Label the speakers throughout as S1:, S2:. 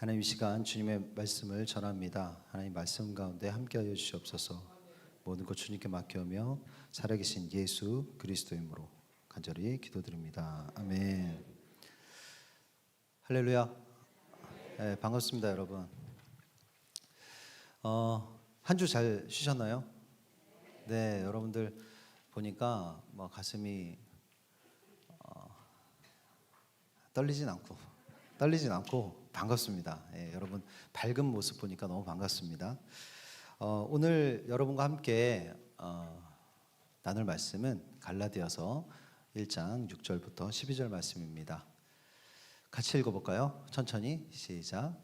S1: 하나님, 이 시간 주님의 말씀을 전합니다. 하나님 말씀 가운데 함께하여 주시옵소서. 모든 것 주님께 맡겨오며 살아계신 예수 그리스도 이름으로 간절히 기도드립니다. 아멘. 할렐루야. 네, 반갑습니다, 여러분. 한 주 잘 쉬셨나요? 네, 여러분들 보니까 가슴이 떨리진 않고 반갑습니다. 예, 여러분 밝은 모습 보니까 너무 반갑습니다. 오늘 여러분과 함께 나눌 말씀은 갈라디아서 1장 6절부터 12절 말씀입니다. 같이 읽어볼까요? 천천히 시작.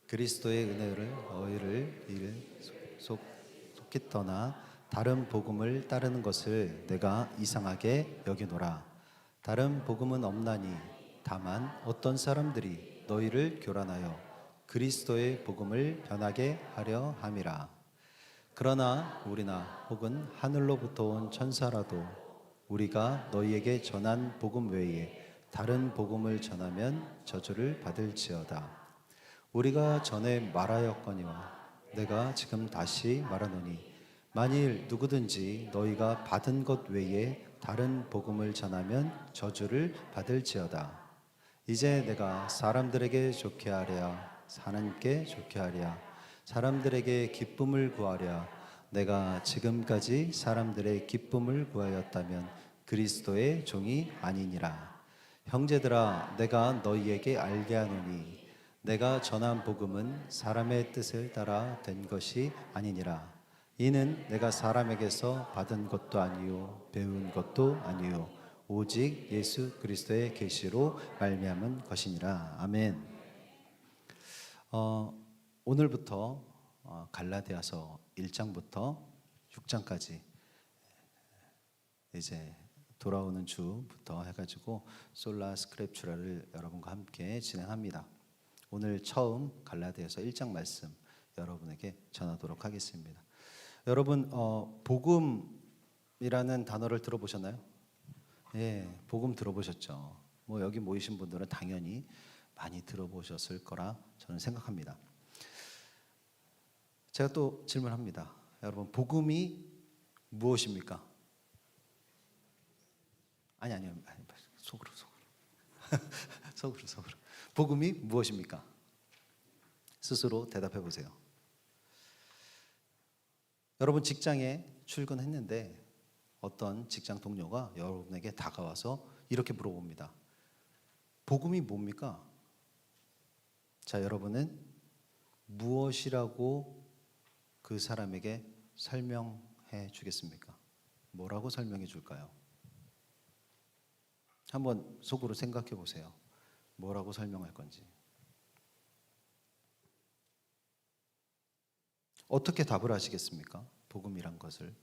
S1: 그리스도의 은혜를 너희를 속히 떠나 다른 복음을 따르는 것을 내가 이상하게 여기노라. 다른 복음은 없나니 다만 어떤 사람들이 너희를 교란하여 그리스도의 복음을 변하게 하려 함이라. 그러나 우리나 혹은 하늘로부터 온 천사라도 우리가 너희에게 전한 복음 외에 다른 복음을 전하면 저주를 받을지어다. 우리가 전에 말하였거니와 내가 지금 다시 말하노니 만일 누구든지 너희가 받은 것 외에 다른 복음을 전하면 저주를 받을지어다. 이제 내가 사람들에게 좋게 하랴 하나님께 좋게 하랴 사람들에게 기쁨을 구하랴 내가 지금까지 사람들의 기쁨을 구하였다면 그리스도의 종이 아니니라. 형제들아, 내가 너희에게 알게 하노니 내가 전한 복음은 사람의 뜻을 따라 된 것이 아니니라. 이는 내가 사람에게서 받은 것도 아니요 배운 것도 아니요 오직 예수 그리스도의 계시로 말미암은 것이니라. 아멘. 오늘부터 갈라디아서 1장부터 6장까지 이제 돌아오는 주부터 해가지고 솔라 스크립추라를 여러분과 함께 진행합니다. 오늘 처음 갈라디아서 1장 말씀 여러분에게 전하도록 하겠습니다. 여러분 복음이라는 단어를 들어보셨나요? 예, 복음 들어보셨죠? 여기 모이신 분들은 당연히 많이 들어보셨을 거라 저는 생각합니다. 제가 또 질문합니다. 여러분, 복음이 무엇입니까? 아니요. 속으로. 속으로. 복음이 무엇입니까? 스스로 대답해 보세요. 여러분 직장에 출근했는데 어떤 직장 동료가 여러분에게 다가와서 이렇게 물어봅니다. 복음이 뭡니까? 자, 여러분은 무엇이라고 그 사람에게 설명해 주겠습니까? 뭐라고 설명해 줄까요? 한번 속으로 생각해 보세요. 뭐라고 설명할 건지. 어떻게 답을 하시겠습니까? 복음이란 것을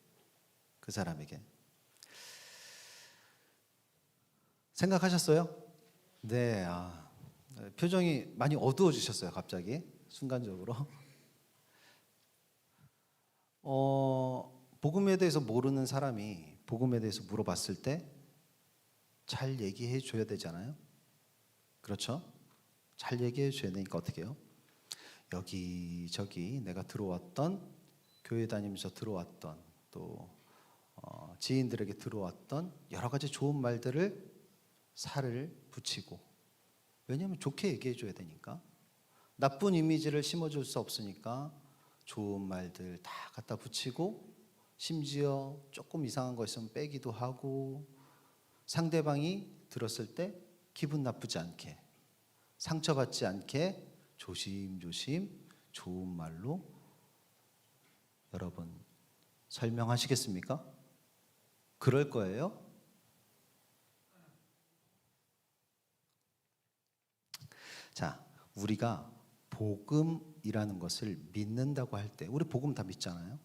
S1: 그 사람에게. 생각하셨어요? 네, 표정이 많이 어두워지셨어요, 갑자기. 순간적으로. 복음에 대해서 모르는 사람이 복음에 대해서 물어봤을 때 잘 얘기해 줘야 되잖아요. 그렇죠? 잘 얘기해 줘야 되니까 어떻게 해요? 여기저기 내가 들어왔던, 교회 다니면서 들어왔던, 또 지인들에게 들어왔던 여러 가지 좋은 말들을 살을 붙이고, 왜냐하면 좋게 얘기해 줘야 되니까. 나쁜 이미지를 심어줄 수 없으니까 좋은 말들 다 갖다 붙이고, 심지어 조금 이상한 거 있으면 빼기도 하고, 상대방이 들었을 때 기분 나쁘지 않게, 상처받지 않게 조심조심 좋은 말로 여러분 설명하시겠습니까? 그럴 거예요? 자, 우리가 복음이라는 것을 믿는다고 할 때, 우리 복음 다 믿잖아요.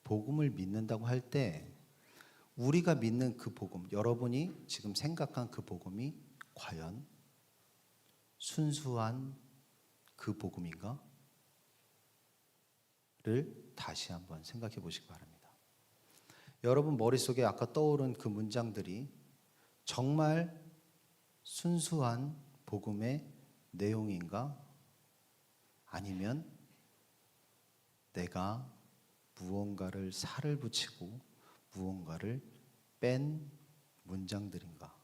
S1: 복음을 믿는다고 할 때 우리가 믿는 그 복음, 여러분이 지금 생각한 그 복음이 과연 순수한 그 복음인가? 를 다시 한번 생각해 보시기 바랍니다. 여러분 머릿속에 아까 떠오른 그 문장들이 정말 순수한 복음의 내용인가? 아니면 내가 무언가를 살을 붙이고 무언가를 뺀 문장들인가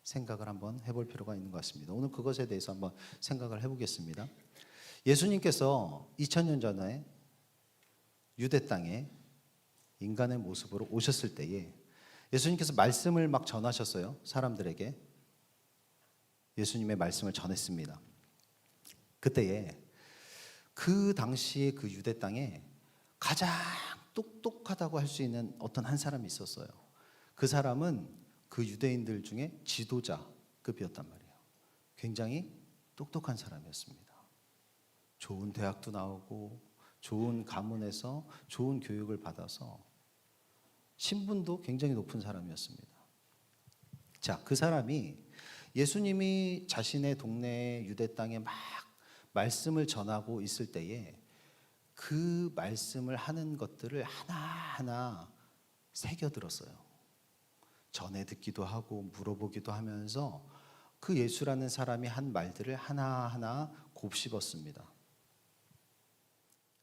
S1: 생각을 한번 해볼 필요가 있는 것 같습니다. 오늘 그것에 대해서 한번 생각을 해보겠습니다. 예수님께서 2000년 전에 유대 땅에 인간의 모습으로 오셨을 때에 예수님께서 말씀을 막 전하셨어요. 사람들에게 예수님의 말씀을 전했습니다. 그때에 그 당시에 그 유대 땅에 가장 똑똑하다고 할 수 있는 어떤 한 사람이 있었어요. 그 사람은 그 유대인들 중에 지도자급이었단 말이에요. 굉장히 똑똑한 사람이었습니다. 좋은 대학도 나오고 좋은 가문에서 좋은 교육을 받아서 신분도 굉장히 높은 사람이었습니다. 자, 그 사람이 예수님이 자신의 동네 유대 땅에 막 말씀을 전하고 있을 때에 그 말씀을 하는 것들을 하나하나 새겨들었어요. 전해 듣기도 하고 물어보기도 하면서 그 예수라는 사람이 한 말들을 하나하나 곱씹었습니다.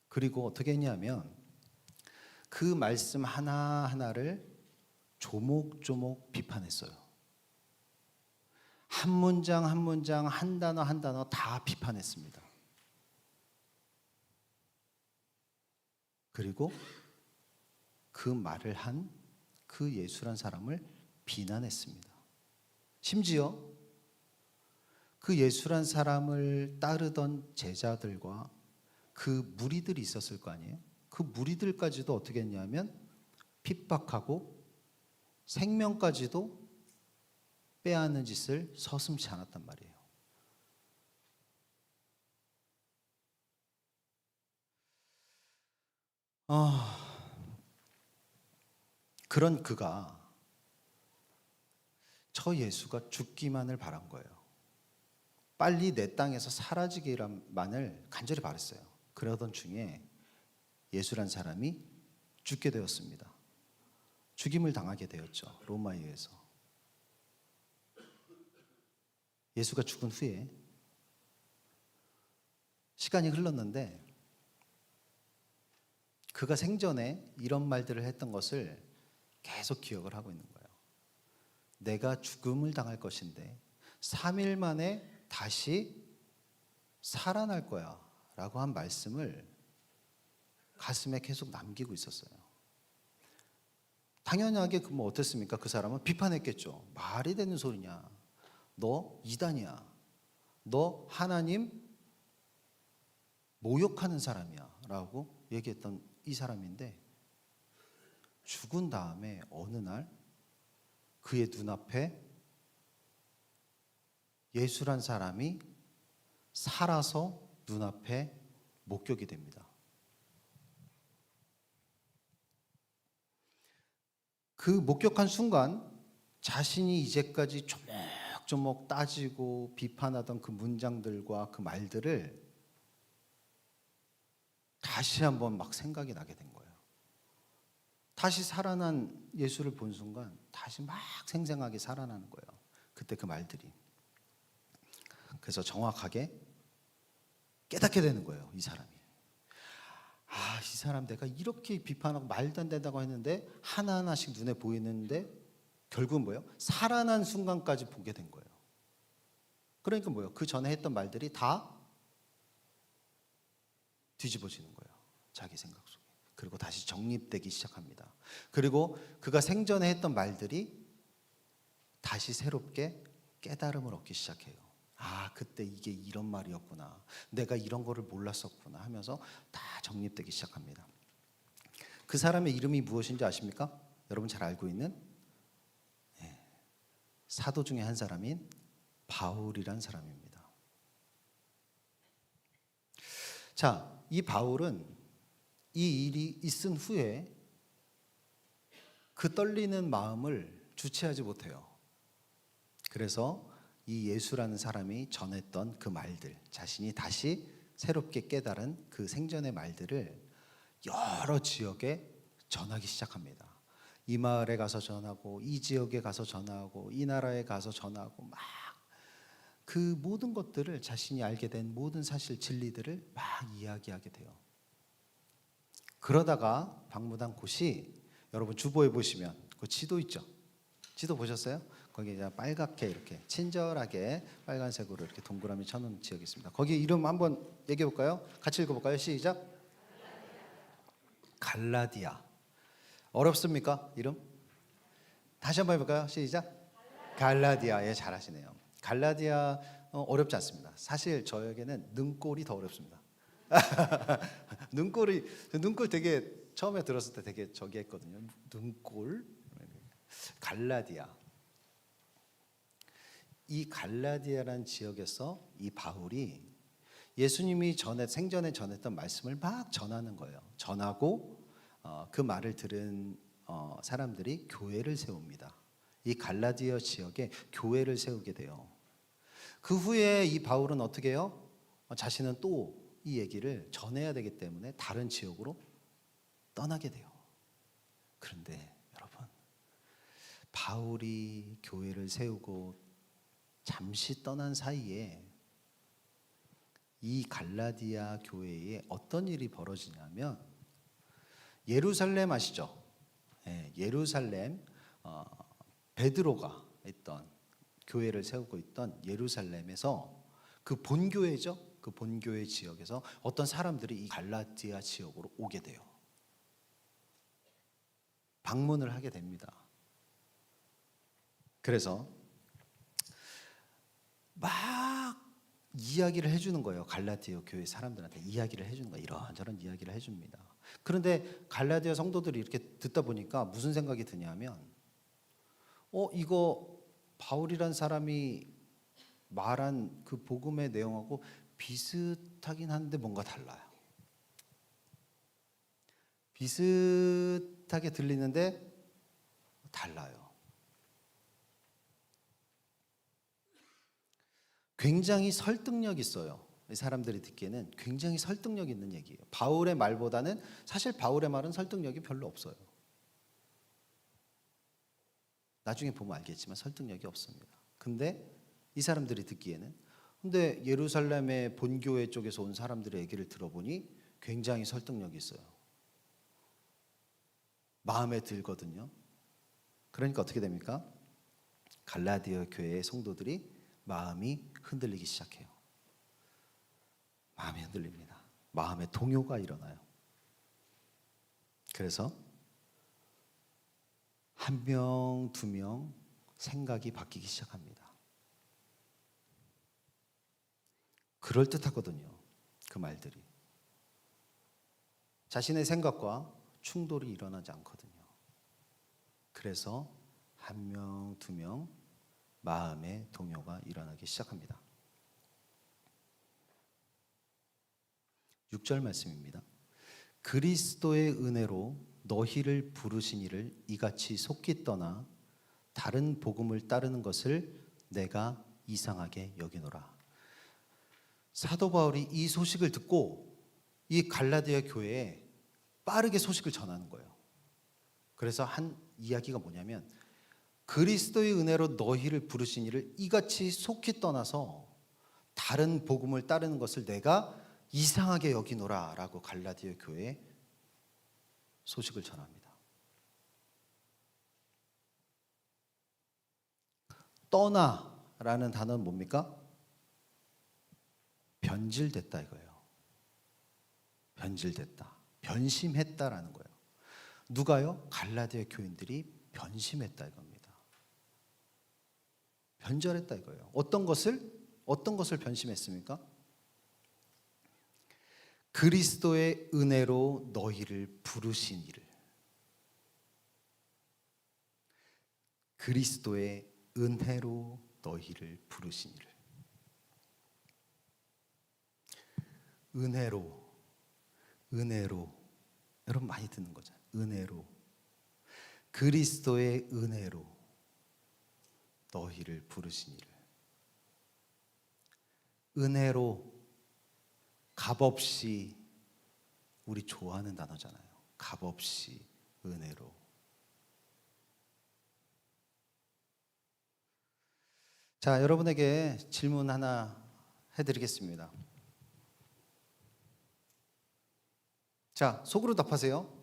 S1: 그리고 어떻게 했냐면 그 말씀 하나하나를 조목조목 비판했어요. 한 문장 한 문장, 한 단어 한 단어 다 비판했습니다. 그리고 그 말을 한 그 예수란 사람을 비난했습니다. 심지어 그 예수란 사람을 따르던 제자들과 그 무리들이 있었을 거 아니에요? 그 무리들까지도 어떻게 했냐면 핍박하고 생명까지도 빼앗는 짓을 서슴지 않았단 말이에요. 그런 그가 저 예수가 죽기만을 바란 거예요. 빨리 내 땅에서 사라지기만을 간절히 바랬어요. 그러던 중에 예수란 사람이 죽게 되었습니다. 죽임을 당하게 되었죠. 로마에 의해서. 예수가 죽은 후에 시간이 흘렀는데 그가 생전에 이런 말들을 했던 것을 계속 기억을 하고 있는 거예요. 내가 죽음을 당할 것인데 3일 만에 다시 살아날 거야 라고 한 말씀을 가슴에 계속 남기고 있었어요. 당연하게 뭐 어땠습니까? 그 사람은 비판했겠죠. 말이 되는 소리냐. 너 이단이야. 너 하나님 모욕하는 사람이야 라고 얘기했던 이 사람인데 죽은 다음에 어느 날 그의 눈앞에 예수란 사람이 살아서 눈앞에 목격이 됩니다. 그 목격한 순간 자신이 이제까지 조목조목 따지고 비판하던 그 문장들과 그 말들을 다시 한번 막 생각이 나게 된 거예요. 다시 살아난 예수를 본 순간 다시 막 생생하게 살아나는 거예요. 그때 그 말들이. 그래서 정확하게 깨닫게 되는 거예요. 이 사람이. 아, 이 사람 내가 이렇게 비판하고 말도 안 된다고 했는데 하나하나씩 눈에 보이는데 결국은 뭐예요? 살아난 순간까지 보게 된 거예요. 그러니까 뭐예요? 그 전에 했던 말들이 다 뒤집어지는 거예요. 자기 생각 속에. 그리고 다시 정립되기 시작합니다. 그리고 그가 생전에 했던 말들이 다시 새롭게 깨달음을 얻기 시작해요. 아, 그때 이게 이런 말이었구나. 내가 이런 거를 몰랐었구나 하면서 다 정립되기 시작합니다. 그 사람의 이름이 무엇인지 아십니까? 여러분 잘 알고 있는 사도 중에 한 사람인 바울이란 사람입니다. 자, 이 바울은 이 일이 있은 후에 그 떨리는 마음을 주체하지 못해요. 그래서 이 예수라는 사람이 전했던 그 말들, 자신이 다시 새롭게 깨달은 그 생전의 말들을 여러 지역에 전하기 시작합니다. 이 마을에 가서 전하고 이 지역에 가서 전하고 이 나라에 가서 전하고 막 그 모든 것들을 자신이 알게 된 모든 사실 진리들을 막 이야기하게 돼요. 그러다가 박무당 곳이 여러분 주보에 보시면 그 지도 있죠? 지도 보셨어요? 거기 이제 빨갛게 이렇게 친절하게 빨간색으로 이렇게 동그라미 쳐놓은 지역이 있습니다. 거기 이름 한번 얘기해 볼까요? 같이 읽어볼까요? 시작. 갈라디아. 어렵습니까? 이름? 다시 한번 해볼까요? 시작. 갈라디아. 예, 잘하시네요. 갈라디아 어렵지 않습니다. 사실 저에게는 능골이 더 어렵습니다. 눈꼴 되게 처음에 들었을 때 되게 저기 했거든요. 눈꼴. 갈라디아. 이 갈라디아라는 지역에서 이 바울이 예수님이 생전에 전했던 말씀을 막 전하는 거예요. 전하고 그 말을 들은 사람들이 교회를 세웁니다. 이 갈라디아 지역에 교회를 세우게 돼요. 그 후에 이 바울은 어떻게 해요? 자신은 또 이 얘기를 전해야 되기 때문에 다른 지역으로 떠나게 돼요. 그런데 여러분, 바울이 교회를 세우고 잠시 떠난 사이에 이 갈라디아 교회에 어떤 일이 벌어지냐면, 예루살렘 아시죠? 네, 예루살렘 베드로가 있던 교회를 세우고 있던 예루살렘에서 그 본교회죠. 그 본교회 지역에서 어떤 사람들이 이 갈라디아 지역으로 오게 돼요. 방문을 하게 됩니다. 그래서 막 이야기를 해주는 거예요. 갈라디아 교회 사람들한테 이야기를 해주는 거예요. 이런저런 이야기를 해줍니다. 그런데 갈라디아 성도들이 이렇게 듣다 보니까 무슨 생각이 드냐면, 이거 바울이란 사람이 말한 그 복음의 내용하고 비슷하긴 한데 뭔가 달라요. 비슷하게 들리는데 달라요. 굉장히 설득력 있어요. 사람들이 듣기에는 굉장히 설득력 있는 얘기예요. 바울의 말보다는 사실 바울의 말은 설득력이 별로 없어요. 나중에 보면 알겠지만 설득력이 없습니다. 근데 이 사람들이 듣기에는, 근데 예루살렘의 본교회 쪽에서 온 사람들의 얘기를 들어보니 굉장히 설득력이 있어요. 마음에 들거든요. 그러니까 어떻게 됩니까? 갈라디아 교회의 성도들이 마음이 흔들리기 시작해요. 마음이 흔들립니다. 마음의 동요가 일어나요. 그래서 한 명, 두 명 생각이 바뀌기 시작합니다. 그럴듯하거든요. 그 말들이. 자신의 생각과 충돌이 일어나지 않거든요. 그래서 한 명, 두 명 마음의 동요가 일어나기 시작합니다. 6절 말씀입니다. 그리스도의 은혜로 너희를 부르신 이를 이같이 속기 떠나 다른 복음을 따르는 것을 내가 이상하게 여기노라. 사도 바울이 이 소식을 듣고 이 갈라디아 교회에 빠르게 소식을 전하는 거예요. 그래서 한 이야기가 뭐냐면, 그리스도의 은혜로 너희를 부르신 이를 이같이 속히 떠나서 다른 복음을 따르는 것을 내가 이상하게 여기노라 라고 갈라디아 교회에 소식을 전합니다. 떠나라는 단어는 뭡니까? 변질됐다 이거예요. 변질됐다. 변심했다라는 거예요. 누가요? 갈라디아 교인들이 변심했다 이겁니다. 변절했다 이거예요. 어떤 것을 변심했습니까? 그리스도의 은혜로 너희를 부르신 이를. 그리스도의 은혜로 너희를 부르신 이를. 은혜로 여러분 많이 듣는 거잖아요. 은혜로, 그리스도의 은혜로 너희를 부르신 이를. 은혜로, 값없이, 우리 좋아하는 단어잖아요. 값없이, 은혜로. 자, 여러분에게 질문 하나 해드리겠습니다. 자, 속으로 답하세요.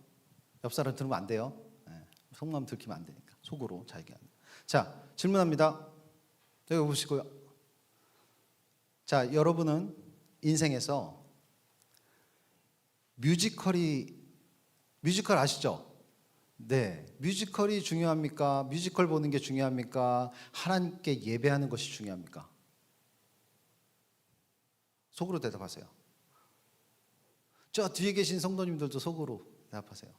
S1: 옆 사람 들으면 안 돼요. 속마음 들키면 안 되니까. 속으로 자기 안. 자, 질문합니다. 여기 보시고요. 자, 여러분은 인생에서 뮤지컬 아시죠? 네, 뮤지컬이 중요합니까? 뮤지컬 보는 게 중요합니까? 하나님께 예배하는 것이 중요합니까? 속으로 대답하세요. 저 뒤에 계신 성도님들도 속으로 대답하세요.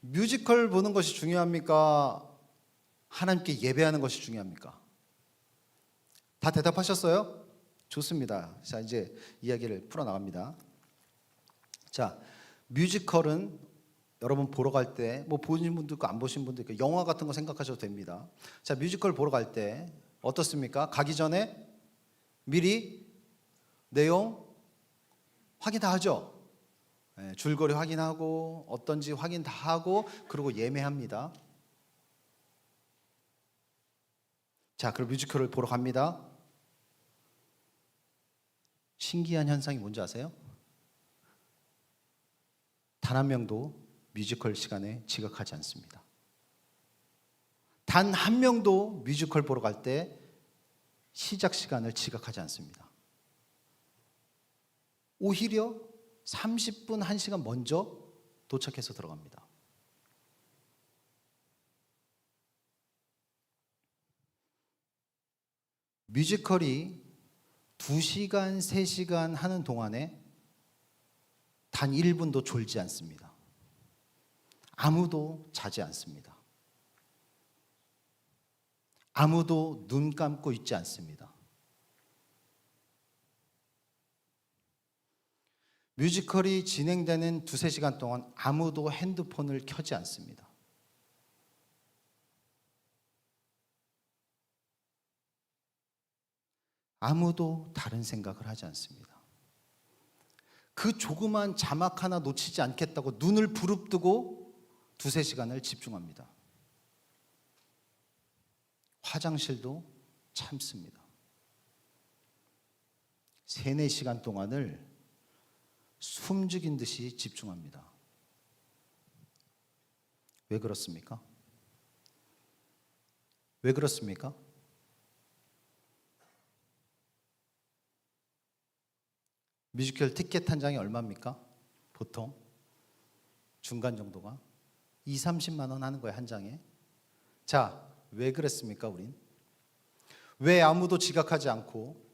S1: 뮤지컬 보는 것이 중요합니까? 하나님께 예배하는 것이 중요합니까? 다 대답하셨어요? 좋습니다. 자, 이제 이야기를 풀어나갑니다. 자, 뮤지컬은 여러분 보러 갈 때 뭐 보신 분도 있고 안 보신 분도 있고 영화 같은 거 생각하셔도 됩니다. 자, 뮤지컬 보러 갈 때 어떻습니까? 가기 전에 미리 내용 확인 다 하죠. 줄거리 확인하고 어떤지 확인 다 하고 그리고 예매합니다. 자, 그럼 뮤지컬을 보러 갑니다. 신기한 현상이 뭔지 아세요? 단 한 명도 뮤지컬 시간에 지각하지 않습니다. 단 한 명도 뮤지컬 보러 갈 때 시작 시간을 지각하지 않습니다. 오히려 30분, 1시간 먼저 도착해서 들어갑니다. 뮤지컬이 2시간, 3시간 하는 동안에 단 1분도 졸지 않습니다. 아무도 자지 않습니다. 아무도 눈 감고 있지 않습니다. 뮤지컬이 진행되는 2-3시간 동안 아무도 핸드폰을 켜지 않습니다. 아무도 다른 생각을 하지 않습니다. 그 조그만 자막 하나 놓치지 않겠다고 눈을 부릅뜨고 2-3시간을 집중합니다. 화장실도 참습니다. 3-4시간 동안을 숨죽인 듯이 집중합니다. 왜 그렇습니까? 왜 그렇습니까? 뮤지컬 티켓 한 장이 얼마입니까? 보통 중간 정도가 20-30만 원 하는 거예요, 한 장에. 자, 왜 그랬습니까, 우린? 왜 아무도 지각하지 않고,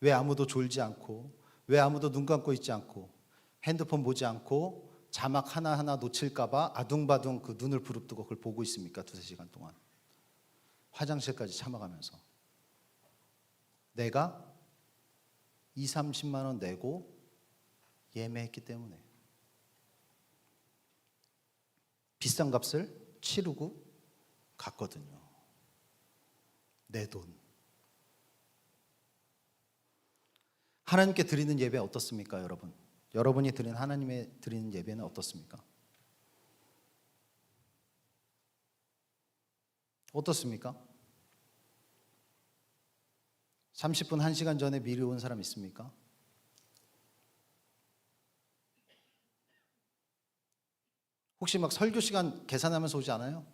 S1: 왜 아무도 졸지 않고, 왜 아무도 눈 감고 있지 않고, 핸드폰 보지 않고 자막 하나하나 놓칠까 봐 아둥바둥 그 눈을 부릅뜨고 그걸 보고 있습니까? 2-3시간 동안. 화장실까지 참아가면서. 내가 20-30만 원 내고 예매했기 때문에. 비싼 값을 치르고 갔거든요. 내 돈. 하나님께 드리는 예배 어떻습니까, 여러분? 여러분이 드리는 하나님의 드리는 예배는 어떻습니까? 어떻습니까? 30분, 1시간 전에 미리 온 사람 있습니까? 혹시 막 설교 시간 계산하면서 오지 않아요?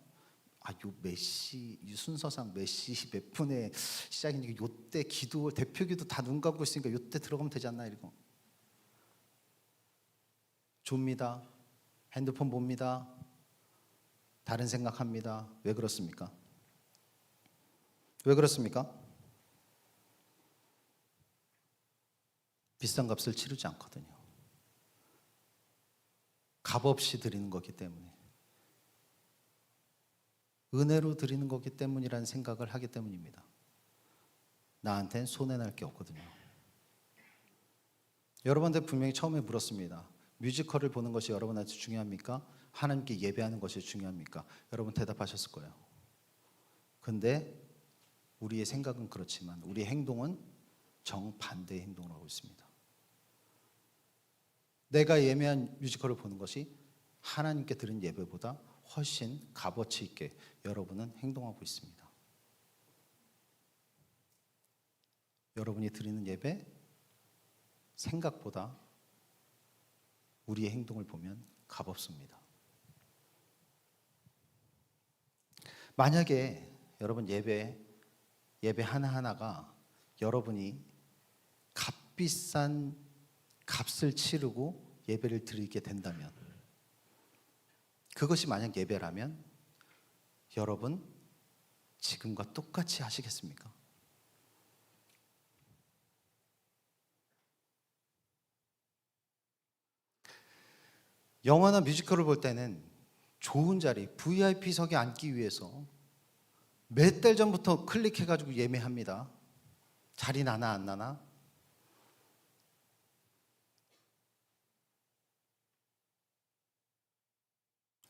S1: 아, 요 몇 시, 이 순서상 몇 시 몇 분에 시작이니까 요때 기도, 대표 기도 다 눈 감고 있으니까 요때 들어가면 되지 않나 이러고. 좁니다. 핸드폰 봅니다. 다른 생각합니다. 왜 그렇습니까? 왜 그렇습니까? 비싼 값을 치르지 않거든요. 값없이 드리는 거기 때문에. 은혜로 드리는 거기 때문이라는 생각을 하기 때문입니다. 나한텐 손해날 게 없거든요. 여러분한테 분명히 처음에 물었습니다. 뮤지컬을 보는 것이 여러분한테 중요합니까? 하나님께 예배하는 것이 중요합니까? 여러분 대답하셨을 거예요. 근데 우리의 생각은 그렇지만 우리의 행동은 정반대의 행동을 하고 있습니다. 내가 예매한 뮤지컬을 보는 것이 하나님께 드린 예배보다 훨씬 값어치 있게 여러분은 행동하고 있습니다. 여러분이 드리는 예배 생각보다 우리의 행동을 보면 값없습니다. 만약에 여러분 예배 하나하나가 여러분이 값비싼 값을 치르고 예배를 드리게 된다면, 그것이 만약 예배라면 여러분 지금과 똑같이 하시겠습니까? 영화나 뮤지컬을 볼 때는 좋은 자리, VIP석에 앉기 위해서 몇 달 전부터 클릭해가지고 예매합니다. 자리 나나 안 나나?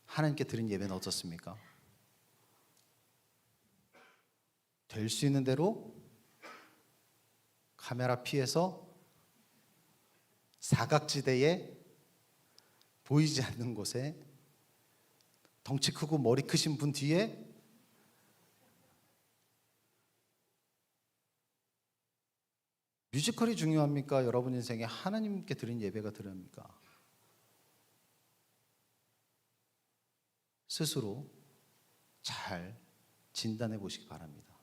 S1: 하나님께 드린 예배는 어떻습니까? 될 수 있는 대로 카메라 피해서 사각지대에 보이지 않는 곳에 덩치 크고 머리 크신 분 뒤에 뮤지컬이 중요합니까? 여러분 인생에 하나님께 드린 예배가 중요합니까? 스스로 잘 진단해 보시기 바랍니다.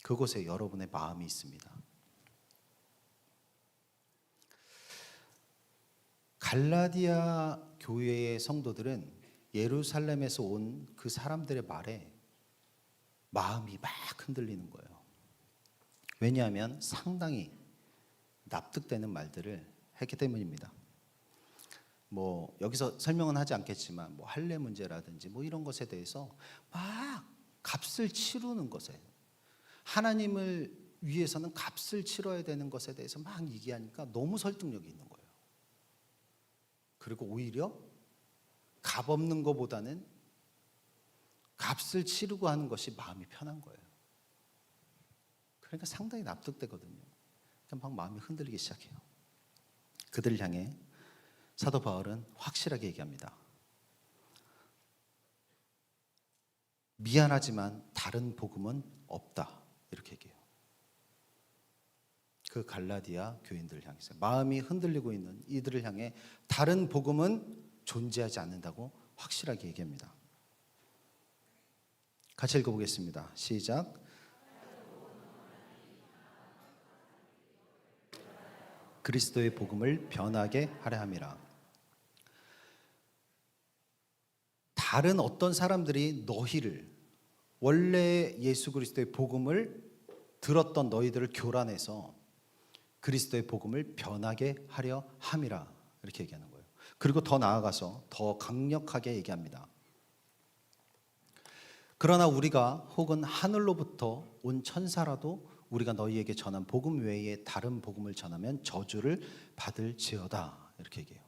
S1: 그곳에 여러분의 마음이 있습니다. 갈라디아 교회의 성도들은 예루살렘에서 온 그 사람들의 말에 마음이 막 흔들리는 거예요. 왜냐하면 상당히 납득되는 말들을 했기 때문입니다. 뭐 여기서 설명은 하지 않겠지만 뭐 할례 문제라든지 뭐 이런 것에 대해서 막 값을 치르는 것에, 하나님을 위해서는 값을 치러야 되는 것에 대해서 막 얘기하니까 너무 설득력이 있는 거예요. 그리고 오히려 값 없는 것보다는 값을 치르고 하는 것이 마음이 편한 거예요. 그러니까 상당히 납득되거든요. 그러니까 막 마음이 흔들리기 시작해요. 그들을 향해 사도 바울은 확실하게 얘기합니다. 미안하지만 다른 복음은 없다, 이렇게 얘기해요. 그 갈라디아 교인들을 향해서 마음이 흔들리고 있는 이들을 향해 다른 복음은 존재하지 않는다고 확실하게 얘기합니다. 같이 읽어보겠습니다. 시작. 그리스도의 복음을 변하게 하려 함이라. 다른 어떤 사람들이 너희를, 원래 예수 그리스도의 복음을 들었던 너희들을 교란해서 그리스도의 복음을 변하게 하려 함이라, 이렇게 얘기하는 거예요. 그리고 더 나아가서 더 강력하게 얘기합니다. 그러나 우리가 혹은 하늘로부터 온 천사라도 우리가 너희에게 전한 복음 외에 다른 복음을 전하면 저주를 받을지어다, 이렇게 얘기해요.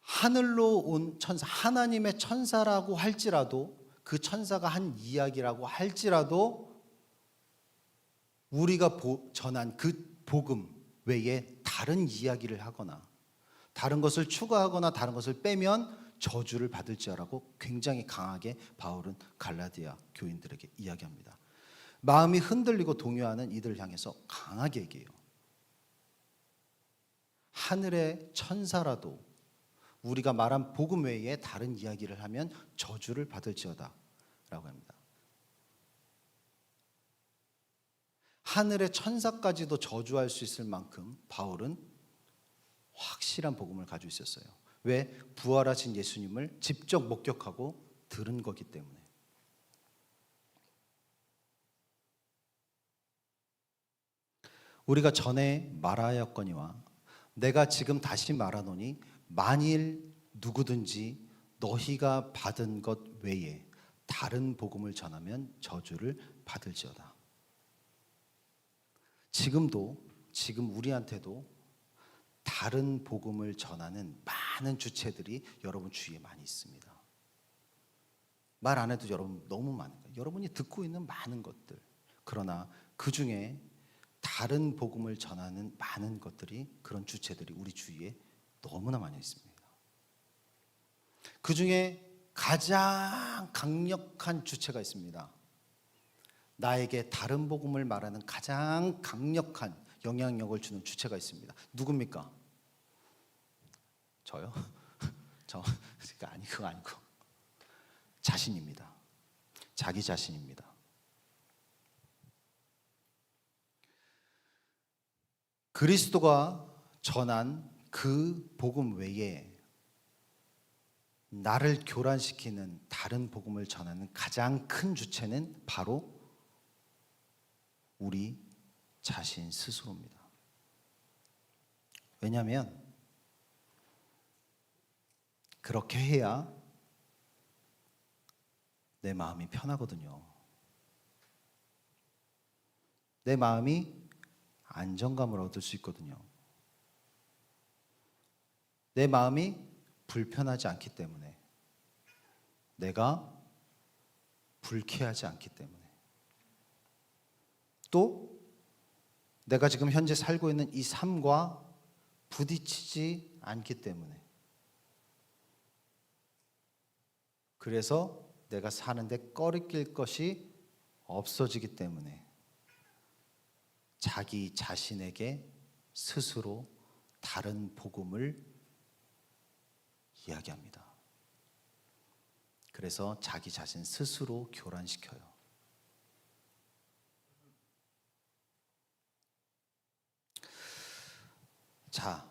S1: 하늘로 온 천사, 하나님의 천사라고 할지라도, 그 천사가 한 이야기라고 할지라도 우리가 전한 그 복음 외에 다른 이야기를 하거나 다른 것을 추가하거나 다른 것을 빼면 저주를 받을지어라고 굉장히 강하게 바울은 갈라디아 교인들에게 이야기합니다. 마음이 흔들리고 동요하는 이들을 향해서 강하게 얘기해요. 하늘의 천사라도 우리가 말한 복음 외에 다른 이야기를 하면 저주를 받을지어다 라고 합니다. 하늘의 천사까지도 저주할 수 있을 만큼 바울은 확실한 복음을 가지고 있었어요. 왜? 부활하신 예수님을 직접 목격하고 들은 거기 때문에. 우리가 전에 말하였거니와 내가 지금 다시 말하노니 만일 누구든지 너희가 받은 것 외에 다른 복음을 전하면 저주를 받을지어다. 지금 우리한테도 다른 복음을 전하는 많은 주체들이 여러분 주위에 많이 있습니다. 말 안 해도 여러분 너무 많은 거예요. 여러분이 듣고 있는 많은 것들. 그러나 그 중에 다른 복음을 전하는 많은 것들이, 그런 주체들이 우리 주위에 너무나 많이 있습니다. 그 중에 가장 강력한 주체가 있습니다. 나에게 다른 복음을 말하는 가장 강력한 영향력을 주는 주체가 있습니다. 누굽니까? 저요? 그거 아니고 자신입니다. 자기 자신입니다. 그리스도가 전한 그 복음 외에 나를 교란시키는 다른 복음을 전하는 가장 큰 주체는 바로 우리 자신 스스로입니다. 왜냐하면 그렇게 해야 내 마음이 편하거든요. 내 마음이 안정감을 얻을 수 있거든요. 내 마음이 불편하지 않기 때문에, 내가 불쾌하지 않기 때문에, 또 내가 지금 현재 살고 있는 이 삶과 부딪히지 않기 때문에, 그래서 내가 사는데 꺼리낄 것이 없어지기 때문에 자기 자신에게 스스로 다른 복음을 이야기합니다. 그래서 자기 자신 스스로 교란시켜요. 자,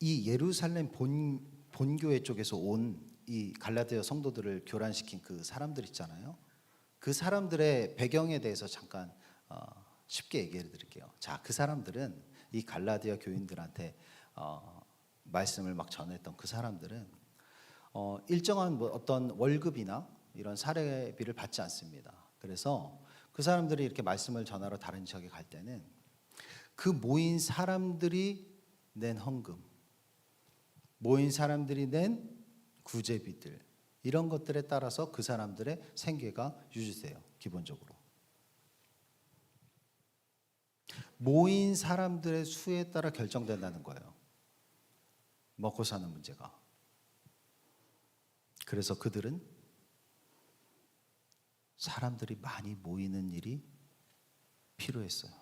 S1: 이 예루살렘 본교회 쪽에서 온 이 갈라디아 성도들을 교란시킨 그 사람들 있잖아요. 그 사람들의 배경에 대해서 잠깐 쉽게 얘기해 드릴게요. 자, 그 사람들은 이 갈라디아 교인들한테 말씀을 막 전했던 그 사람들은 일정한 뭐 어떤 월급이나 이런 사례비를 받지 않습니다. 그래서 그 사람들이 이렇게 말씀을 전하러 다른 지역에 갈 때는 그 모인 사람들이 낸 헌금, 모인 사람들이 낸 구제비들, 이런 것들에 따라서 그 사람들의 생계가 유지돼요. 기본적으로 모인 사람들의 수에 따라 결정된다는 거예요. 먹고 사는 문제가. 그래서 그들은 사람들이 많이 모이는 일이 필요했어요.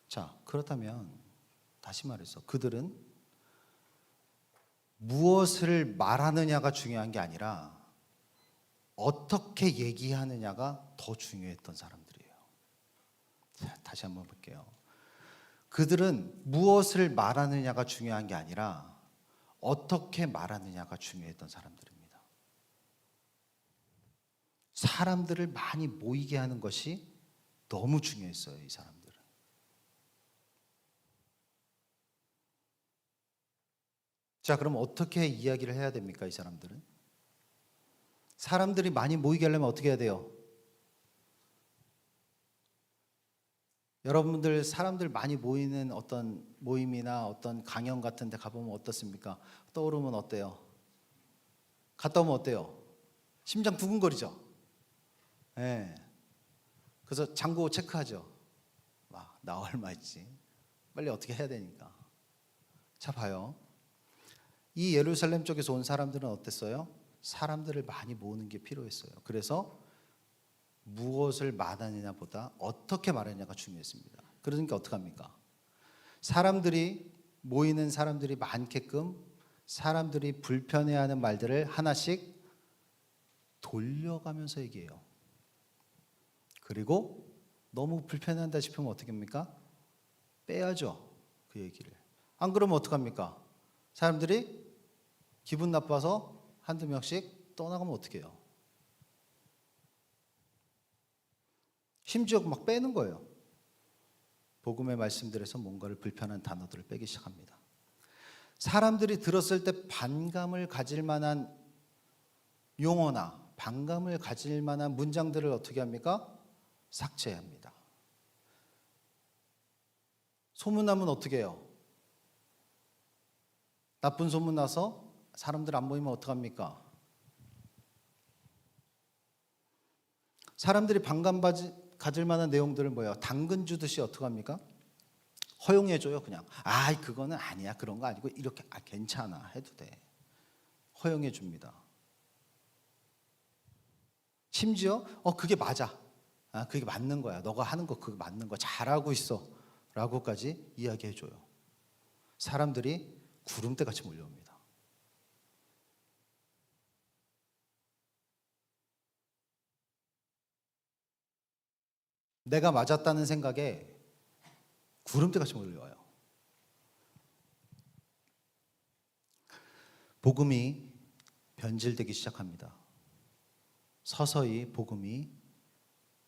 S1: 자, 그렇다면 다시 말해서 그들은 무엇을 말하느냐가 중요한 게 아니라 어떻게 얘기하느냐가 더 중요했던 사람들이에요. 자, 다시 한번 볼게요. 그들은 무엇을 말하느냐가 중요한 게 아니라 어떻게 말하느냐가 중요했던 사람들입니다. 사람들을 많이 모이게 하는 것이 너무 중요했어요, 이 사람들은. 자, 그럼 어떻게 이야기를 해야 됩니까, 이 사람들은? 사람들이 많이 모이게 하려면 어떻게 해야 돼요? 여러분들 사람들 많이 모이는 어떤 모임이나 어떤 강연 같은 데 가보면 어떻습니까? 떠오르면 어때요? 갔다 오면 어때요? 심장 두근거리죠? 네. 그래서 잔고 체크하죠. 와, 나 얼마 있지? 빨리 어떻게 해야 되니까. 자, 봐요. 이 예루살렘 쪽에서 온 사람들은 어땠어요? 사람들을 많이 모으는 게 필요했어요. 그래서 무엇을 말하느냐 보다 어떻게 말하느냐가 중요했습니다. 그러니까 어떡합니까? 사람들이 모이는 사람들이 많게끔 사람들이 불편해하는 말들을 하나씩 돌려가면서 얘기해요. 그리고 너무 불편해한다 싶으면 어떻게 합니까? 빼야죠, 그 얘기를. 안 그러면 어떡합니까? 사람들이 기분 나빠서 한두 명씩 떠나가면 어떡해요? 심지어 막 빼는 거예요. 복음의 말씀들에서 뭔가를 불편한 단어들을 빼기 시작합니다. 사람들이 들었을 때 반감을 가질 만한 용어나 반감을 가질 만한 문장들을 어떻게 합니까? 삭제합니다. 소문나면 어떻게 해요? 나쁜 소문 나서 사람들 안 모이면 어떡합니까? 사람들이 반감 가질 만한 내용들을 뭐예요? 당근 주듯이 어떡합니까? 허용해줘요, 그냥. 아, 그거는 아니야. 그런 거 아니고 이렇게 괜찮아. 해도 돼. 허용해 줍니다. 심지어 그게 맞아. 그게 맞는 거야. 너가 하는 거 그거 맞는 거야. 잘하고 있어. 라고까지 이야기해 줘요. 사람들이 구름대같이 몰려옵니다. 내가 맞았다는 생각에 구름대같이 몰려와요. 복음이 변질되기 시작합니다. 서서히 복음이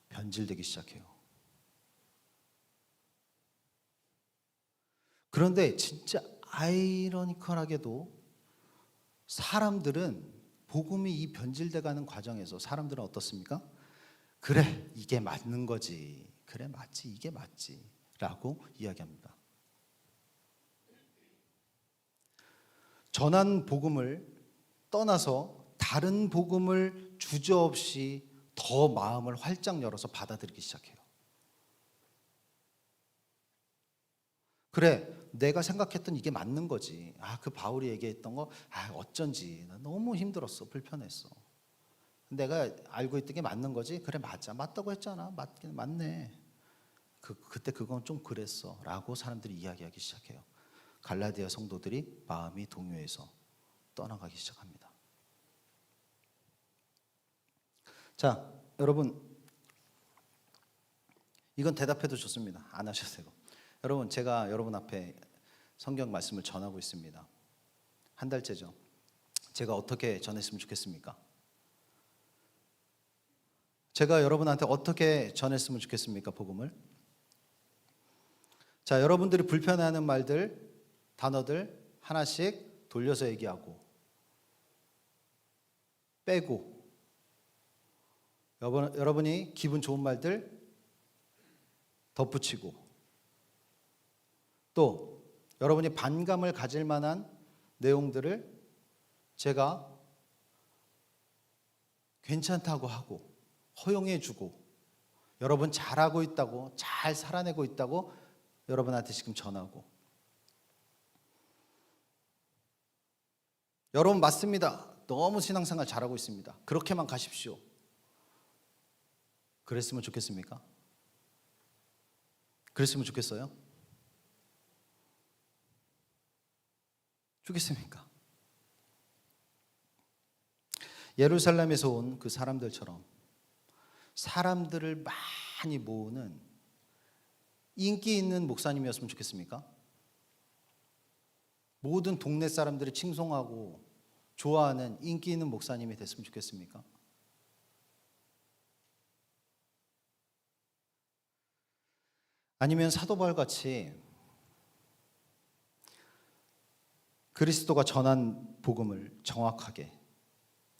S1: 변질되기 시작해요. 그런데 진짜 아이러니컬하게도 사람들은 복음이 이 변질돼가는 과정에서 사람들은 어떻습니까? 그래, 이게 맞는 거지. 그래, 맞지. 이게 맞지. 라고 이야기합니다. 전한 복음을 떠나서 다른 복음을 주저없이 더 마음을 활짝 열어서 받아들이기 시작해요. 그래, 내가 생각했던 이게 맞는 거지. 그 바울이 얘기했던 거, 어쩐지. 나 너무 힘들었어. 불편했어. 내가 알고 있던 게 맞는 거지? 그래, 맞아. 맞다고 했잖아. 맞네. 그때 그건 좀 그랬어. 라고 사람들이 이야기하기 시작해요. 갈라디아 성도들이 마음이 동요해서 떠나가기 시작합니다. 자, 여러분, 이건 대답해도 좋습니다. 안 하셔도 되고. 여러분, 제가 여러분 앞에 성경 말씀을 전하고 있습니다. 한 달째죠. 제가 어떻게 전했으면 좋겠습니까? 제가 여러분한테 어떻게 전했으면 좋겠습니까? 복음을. 자, 여러분들이 불편해하는 말들, 단어들 하나씩 돌려서 얘기하고 빼고, 여러분이 기분 좋은 말들 덧붙이고, 또 여러분이 반감을 가질 만한 내용들을 제가 괜찮다고 하고 허용해주고, 여러분 잘하고 있다고, 잘 살아내고 있다고 여러분한테 지금 전하고, 여러분 맞습니다. 너무 신앙생활 잘하고 있습니다. 그렇게만 가십시오. 그랬으면 좋겠습니까? 그랬으면 좋겠어요? 좋겠습니까? 예루살렘에서 온 그 사람들처럼 사람들을 많이 모으는 인기 있는 목사님이었으면 좋겠습니까? 모든 동네 사람들이 칭송하고 좋아하는 인기 있는 목사님이 됐으면 좋겠습니까? 아니면 사도 바울같이 그리스도가 전한 복음을 정확하게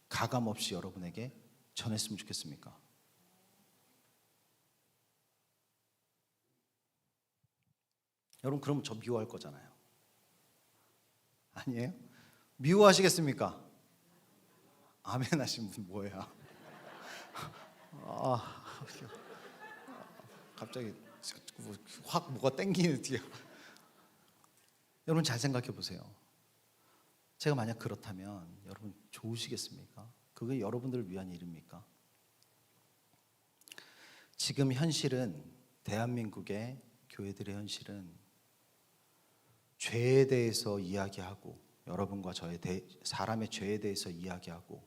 S1: 가감 없이 여러분에게 전했으면 좋겠습니까? 여러분, 그럼 저 미워할 거잖아요. 아니에요? 미워하시겠습니까? 아멘 하신 분 뭐야? 갑자기 확 뭐가 땡기는 뒤에. 여러분 잘 생각해 보세요. 제가 만약 그렇다면 여러분 좋으시겠습니까? 그게 여러분들을 위한 일입니까? 지금 현실은, 대한민국의 교회들의 현실은 죄에 대해서 이야기하고, 여러분과 저의 사람의 죄에 대해서 이야기하고,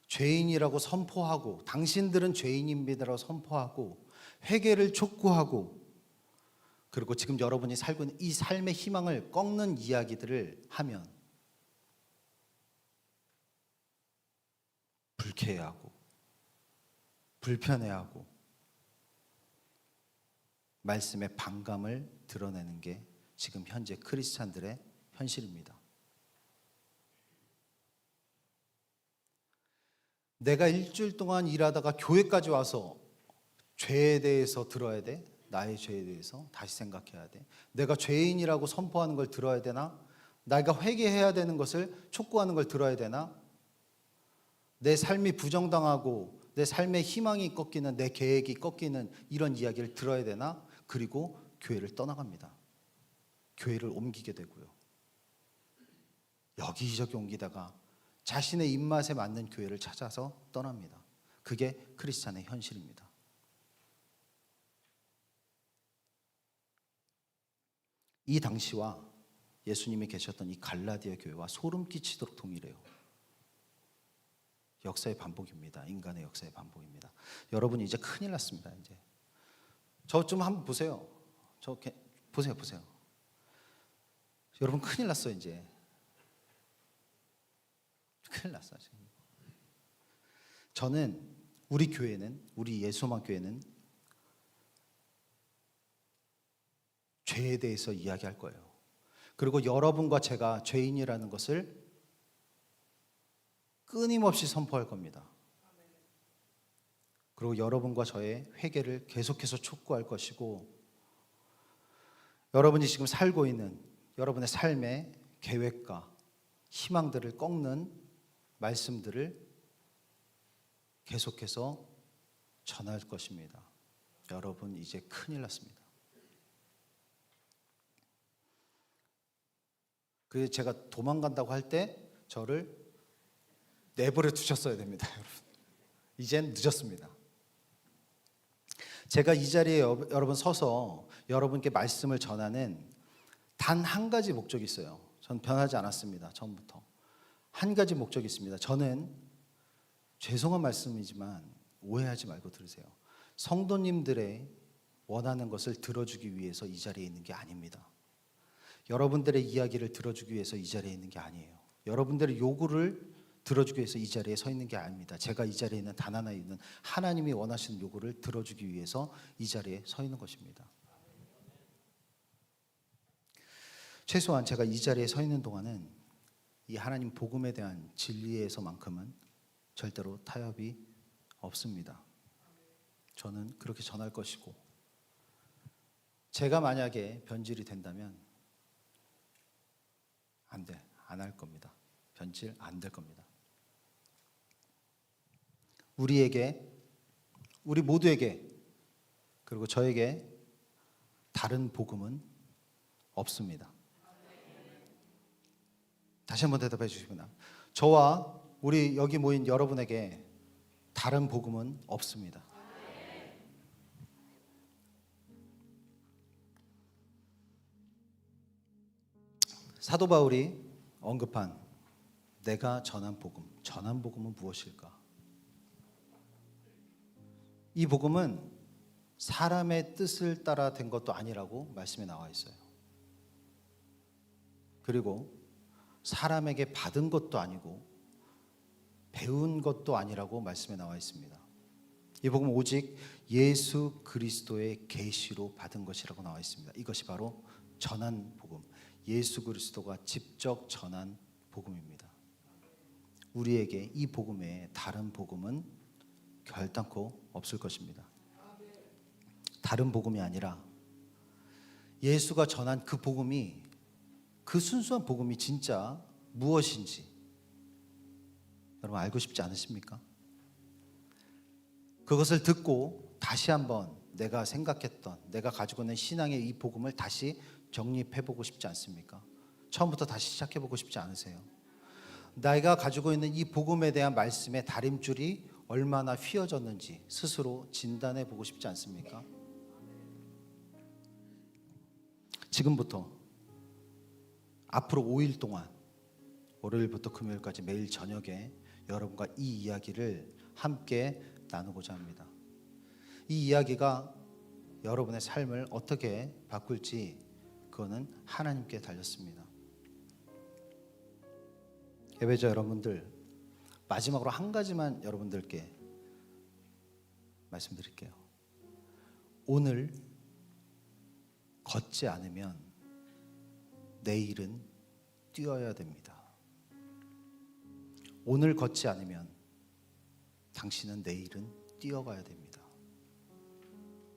S1: 죄인이라고 선포하고, 당신들은 죄인입니다라고 선포하고, 회개를 촉구하고, 그리고 지금 여러분이 살고 있는 이 삶의 희망을 꺾는 이야기들을 하면 불쾌해하고 불편해하고 말씀의 반감을 드러내는 게 지금 현재 크리스찬들의 현실입니다. 내가 일주일 동안 일하다가 교회까지 와서 죄에 대해서 들어야 돼? 나의 죄에 대해서 다시 생각해야 돼? 내가 죄인이라고 선포하는 걸 들어야 되나? 내가 회개해야 되는 것을 촉구하는 걸 들어야 되나? 내 삶이 부정당하고 내 삶의 희망이 꺾이는, 내 계획이 꺾이는 이런 이야기를 들어야 되나? 그리고 교회를 떠나갑니다. 교회를 옮기게 되고요. 여기저기 옮기다가 자신의 입맛에 맞는 교회를 찾아서 떠납니다. 그게 크리스찬의 현실입니다. 이 당시와 예수님이 계셨던 이 갈라디아 교회와 소름 끼치도록 동일해요. 역사의 반복입니다. 인간의 역사의 반복입니다. 여러분 이제 큰일 났습니다. 이제 저 좀 한번 보세요. 보세요. 여러분 큰일 났어요. 이제 큰일 났어요. 지금. 저는 우리 교회는, 우리 예수만 교회는 죄에 대해서 이야기할 거예요. 그리고 여러분과 제가 죄인이라는 것을 끊임없이 선포할 겁니다. 그리고 여러분과 저의 회개를 계속해서 촉구할 것이고, 여러분이 지금 살고 있는 여러분의 삶의 계획과 희망들을 꺾는 말씀들을 계속해서 전할 것입니다. 여러분 이제 큰일 났습니다. 그래서 제가 도망간다고 할 때 저를 내버려 두셨어야 됩니다. 여러분 이젠 늦었습니다. 제가 이 자리에 여러분 서서 여러분께 말씀을 전하는 단 한 가지 목적이 있어요. 전 변하지 않았습니다. 처음부터 한 가지 목적이 있습니다. 저는 죄송한 말씀이지만 오해하지 말고 들으세요. 성도님들의 원하는 것을 들어주기 위해서 이 자리에 있는 게 아닙니다. 여러분들의 이야기를 들어주기 위해서 이 자리에 있는 게 아니에요. 여러분들의 요구를 들어주기 위해서 이 자리에 서 있는 게 아닙니다. 제가 이 자리에 있는 단 하나 있는 하나님이 원하시는 요구를 들어주기 위해서 이 자리에 서 있는 것입니다. 최소한 제가 이 자리에 서 있는 동안은 이 하나님 복음에 대한 진리에서만큼은 절대로 타협이 없습니다. 저는 그렇게 전할 것이고, 제가 만약에 변질이 된다면 안 할 겁니다. 변질 안 될 겁니다. 우리 모두에게, 그리고 저에게 다른 복음은 없습니다. 다시 한번 대답해 주시구나. 저와 우리 여기 모인 여러분에게 다른 복음은 없습니다. 사도 바울이 언급한 내가 전한 복음은 무엇일까? 이 복음은 사람의 뜻을 따라 된 것도 아니라고 말씀에 나와 있어요. 그리고 사람에게 받은 것도 아니고 배운 것도 아니라고 말씀에 나와 있습니다. 이 복음은 오직 예수 그리스도의 계시로 받은 것이라고 나와 있습니다. 이것이 바로 전한 복음, 예수 그리스도가 직접 전한 복음입니다. 우리에게 이 복음에 다른 복음은 결단코 없을 것입니다. 다른 복음이 아니라 예수가 전한 그 복음이, 그 순수한 복음이 진짜 무엇인지 여러분 알고 싶지 않으십니까? 그것을 듣고 다시 한번 내가 생각했던, 내가 가지고 있는 신앙의 이 복음을 다시 정립해보고 싶지 않습니까? 처음부터 다시 시작해보고 싶지 않으세요? 내가 가지고 있는 이 복음에 대한 말씀의 다림줄이 얼마나 휘어졌는지 스스로 진단해보고 싶지 않습니까? 지금부터 앞으로 5일 동안, 월요일부터 금요일까지 매일 저녁에 여러분과 이 이야기를 함께 나누고자 합니다. 이 이야기가 여러분의 삶을 어떻게 바꿀지 그거는 하나님께 달렸습니다. 예배자 여러분들, 마지막으로 한 가지만 여러분들께 말씀드릴게요. 오늘 걷지 않으면 내일은 뛰어야 됩니다. 오늘 걷지 않으면 당신은 내일은 뛰어가야 됩니다.